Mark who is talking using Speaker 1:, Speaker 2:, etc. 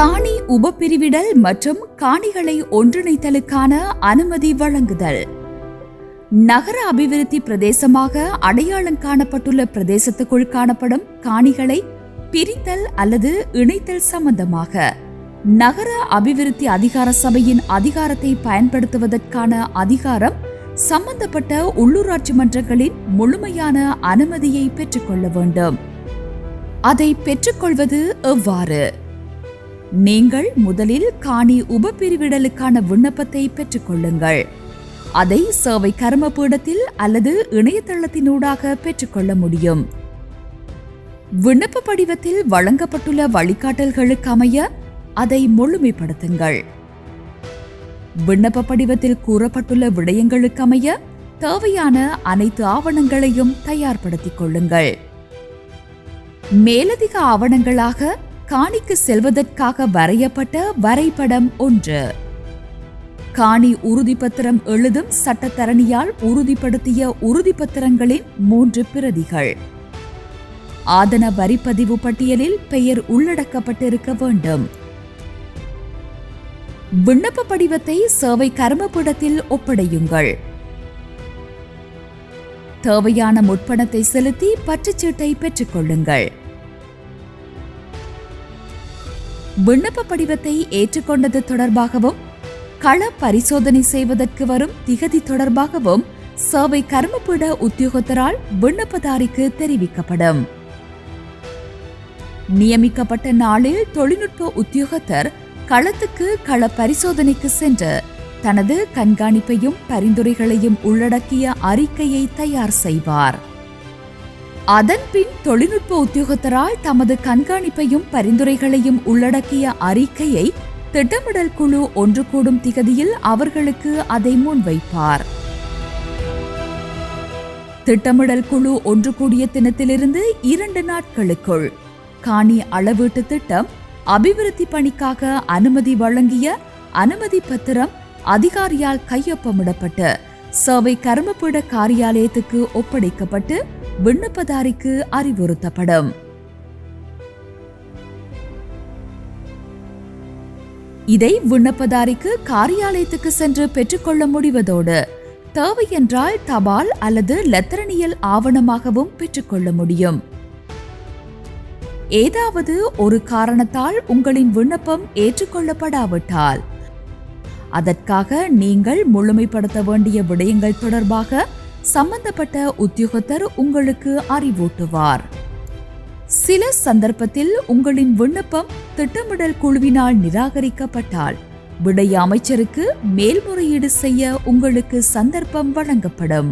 Speaker 1: காணி உபப்பிரிவிடல் மற்றும் காணிகளை ஒன்றிணைத்தலுக்கான அனுமதி வழங்குதல். நகர அபிவிருத்தி பிரதேசமாக அடையாளம் காணப்பட்டுள்ள பிரதேசத்துக்குள் காணப்படும் காணிகளை பிரித்தல் அல்லது இணைத்தல் சம்பந்தமாக நகர அபிவிருத்தி அதிகார சபையின் அதிகாரத்தை பயன்படுத்துவதற்கான அதிகாரம் சம்பந்தப்பட்ட உள்ளூராட்சி மன்றங்களின் முழுமையான அனுமதியை பெற்றுக்கொள்ள வேண்டும். அதை பெற்றுக்கொள்வது எவ்வாறு? நீங்கள் முதலில் காணி உபப்பிரிவிடலுக்கான விண்ணப்பத்தை பெற்றுக்கொள்ளுங்கள். அதை சேவை கர்ம பீடத்தில் அல்லது இணையதளத்தினூடாக பெற்றுக்கொள்ள முடியும். விண்ணப்ப படிவத்தில் வழங்கப்பட்டுள்ள வழிகாட்டல்களுக்கு அமைய அதை முழுமைப்படுத்துங்கள். விண்ணப்ப படிவத்தில் கூறப்பட்டுள்ள விடயங்களுக்கு அமைய தேவையான அனைத்து ஆவணங்களையும் தயார்படுத்திக் கொள்ளுங்கள். மேலதிக ஆவணங்களாக காணிக்கு செல்வதற்காக வரையப்பட்ட வரைபடம் 1, காணி உறுதிப்பத்திரம் எழுதும் சட்டத்தரணியால் உறுதிப்படுத்திய உறுதிப்பத்திரங்களின் 3 பிரதிகள், ஆதன வரிப்பதிவு பட்டியலில் பெயர் உள்ளடக்கப்பட்டிருக்க வேண்டும். விண்ணப்ப படிவத்தை சேவை கர்மபீடத்தில் ஒப்படையுங்கள். தேவையான முற்பணத்தை செலுத்தி பற்றுச்சீட்டை பெற்றுக்கொள்ளுங்கள். விண்ணப்ப படிவத்தை ஏற்றுக்கொண்டது தொடர்பாகவும் கள பரிசோதனை செய்வதற்கு வரும் திகதி தொடர்பாகவும் சேவை கர்மபீட உத்தியோகத்தரால் விண்ணப்பதாரிக்கு தெரிவிக்கப்படும். நியமிக்கப்பட்ட நாளில் தொழில்நுட்ப உத்தியோகத்தர் களத்துக்கு கள பரிசோதனைக்கு சென்று தனது கண்காணிப்பையும் பரிந்துரைகளையும் உள்ளடக்கிய அறிக்கையை தயார் செய்வார். அதன்பின் தொழில்நுட்ப உத்தியோகத்தரால் தமது கண்காணிப்பையும் பரிந்துரைகளையும் உள்ளடக்கிய அறிக்கையை திட்டமிடல் குழு ஒன்று கூடும் திகதியில் அவர்களுக்கு அதை முன்வைப்பார். திட்டமிடல் குழு ஒன்று கூடிய தினத்திலிருந்து 2 நாட்களுக்குள் காணி அளவீட்டு திட்டம் அபிவிருத்தி பணிக்காக அனுமதி வழங்கிய அனுமதி பத்திரம் அதிகாரியால் கையொப்பமிடப்பட்டு சேவை கர்மபீட காரியாலயத்துக்கு ஒப்படைக்கப்பட்டு விண்ணப்பதாரிக்கு அறிவுறுத்தப்படும். இதை விண்ணப்பதாரிக்கு காரியாலயத்துக்கு சென்று பெற்றுக்கொள்ள முடிவதோடு தேவையென்றால் தபால் அல்லது லத்திரனியல் ஆவணமாகவும் பெற்றுக்கொள்ள முடியும். ஏதாவது ஒரு காரணத்தால் உங்களின் விண்ணப்பம் ஏற்றுக்கொள்ளப்படாவிட்டால் அதற்காக நீங்கள் முழுமைப்படுத்த வேண்டிய விடயங்கள் தொடர்பாக சம்பந்தப்பட்ட உத்தியோகத்தர் உங்களுக்கு அறிவூட்டுவார். சில சந்தர்ப்பத்தில் உங்களின் விண்ணப்பம் திட்டமிடல் குழுவினால் நிராகரிக்கப்பட்டால் விடய அமைச்சருக்கு மேல்முறையீடு செய்ய உங்களுக்கு சந்தர்ப்பம் வழங்கப்படும்.